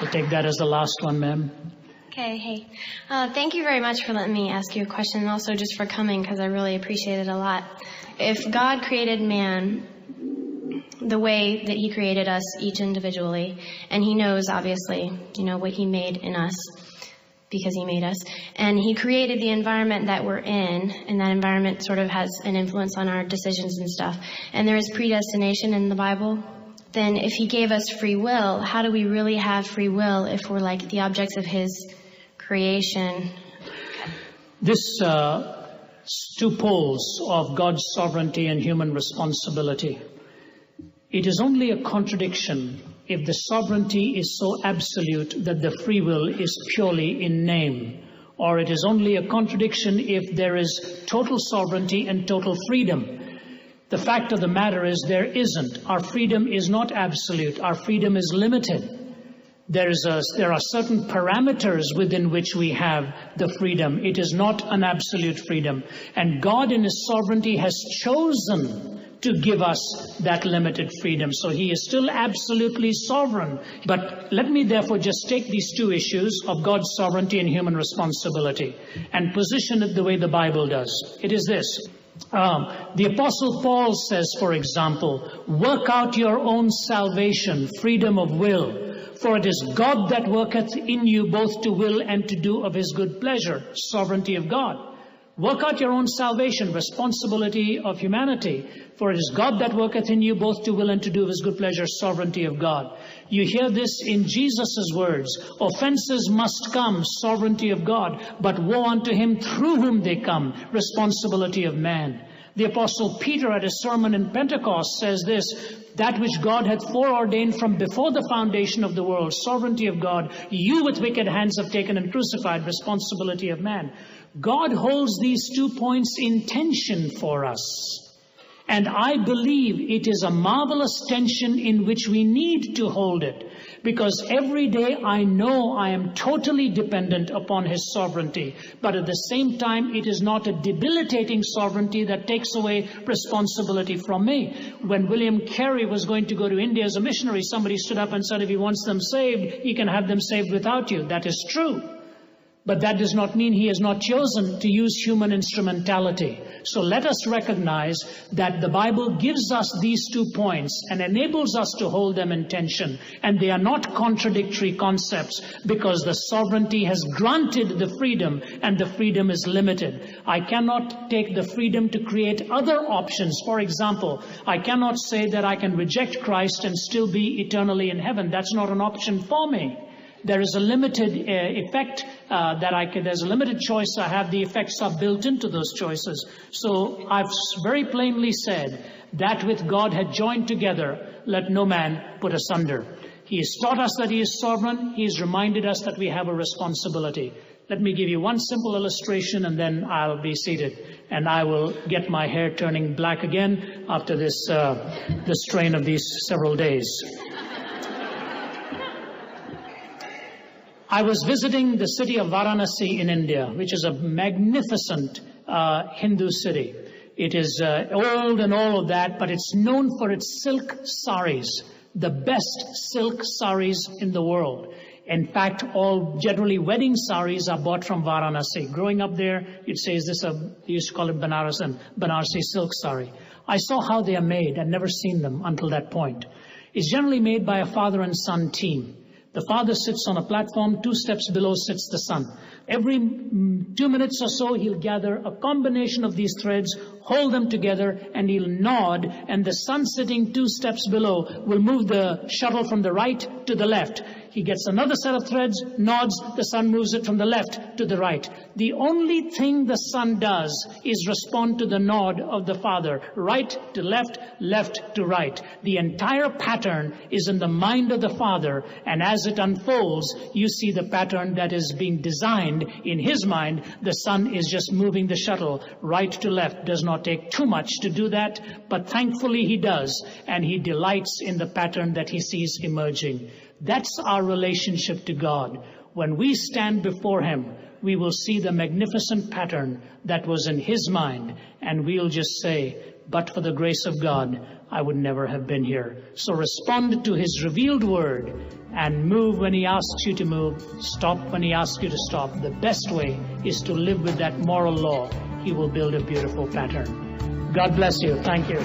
We'll take that as the last one, ma'am. Okay, hey. Thank you very much for letting me ask you a question, and also just for coming, because I really appreciate it a lot. If God created man the way that he created us each individually, and he knows, obviously, what he made in us, because he made us, and he created the environment that we're in, and that environment sort of has an influence on our decisions and stuff, and there is predestination in the Bible, then if he gave us free will, how do we really have free will if we're like the objects of his creation? This two poles of God's sovereignty and human responsibility. It is only a contradiction if the sovereignty is so absolute that the free will is purely in name, or it is only a contradiction if there is total sovereignty and total freedom. The fact of the matter is there isn't. Our freedom is not absolute. Our freedom is limited. There are certain parameters within which we have the freedom. It is not an absolute freedom. And God in his sovereignty has chosen to give us that limited freedom. So he is still absolutely sovereign. But let me therefore just take these two issues of God's sovereignty and human responsibility and position it the way the Bible does. It is this. The Apostle Paul says, for example, work out your own salvation, freedom of will. For it is God that worketh in you both to will and to do of his good pleasure, sovereignty of God. Work out your own salvation, responsibility of humanity. For it is God that worketh in you both to will and to do of his good pleasure, sovereignty of God. You hear this in Jesus' words. Offenses must come, sovereignty of God, but woe unto him through whom they come, responsibility of man. The Apostle Peter at his sermon in Pentecost says this, that which God hath foreordained from before the foundation of the world, sovereignty of God, you with wicked hands have taken and crucified, responsibility of man. God holds these 2 points in tension for us. And I believe it is a marvelous tension in which we need to hold it. Because every day I know I am totally dependent upon his sovereignty. But at the same time, it is not a debilitating sovereignty that takes away responsibility from me. When William Carey was going to go to India as a missionary, somebody stood up and said, if he wants them saved, he can have them saved without you. That is true. But that does not mean he has not chosen to use human instrumentality. So let us recognize that the Bible gives us these 2 points and enables us to hold them in tension. And they are not contradictory concepts because the sovereignty has granted the freedom and the freedom is limited. I cannot take the freedom to create other options. For example, I cannot say that I can reject Christ and still be eternally in heaven. That's not an option for me. There is a limited effect there's a limited choice I have. The effects are built into those choices. So I've very plainly said, that with God had joined together, let no man put asunder. He has taught us that he is sovereign. He has reminded us that we have a responsibility. Let me give you one simple illustration and then I'll be seated. And I will get my hair turning black again after this strain of these several days. I was visiting the city of Varanasi in India, which is a magnificent Hindu city. It is old and all of that, but it's known for its silk saris, the best silk saris in the world. In fact, all generally wedding saris are bought from Varanasi. Growing up there, you'd say, they used to call it Banarasi silk sari. I saw how they are made. I'd never seen them until that point. It's generally made by a father and son team. The father sits on a platform, 2 steps below sits the son. Every 2 minutes or so, he'll gather a combination of these threads, hold them together, and he'll nod, and the son sitting 2 steps below will move the shuttle from the right to the left. He gets another set of threads, nods, the son moves it from the left to the right. The only thing the son does is respond to the nod of the father, right to left, left to right. The entire pattern is in the mind of the father, and as it unfolds, you see the pattern that is being designed in his mind. The son is just moving the shuttle right to left. Does not take too much to do that, but thankfully he does, and he delights in the pattern that he sees emerging. That's our relationship to God. When we stand before him, we will see the magnificent pattern that was in his mind, and we'll just say, but for the grace of God, I would never have been here. So respond to His revealed word and move when He asks you to move. Stop when He asks you to stop. The best way is to live with that moral law. He will build a beautiful pattern. God bless you. Thank you.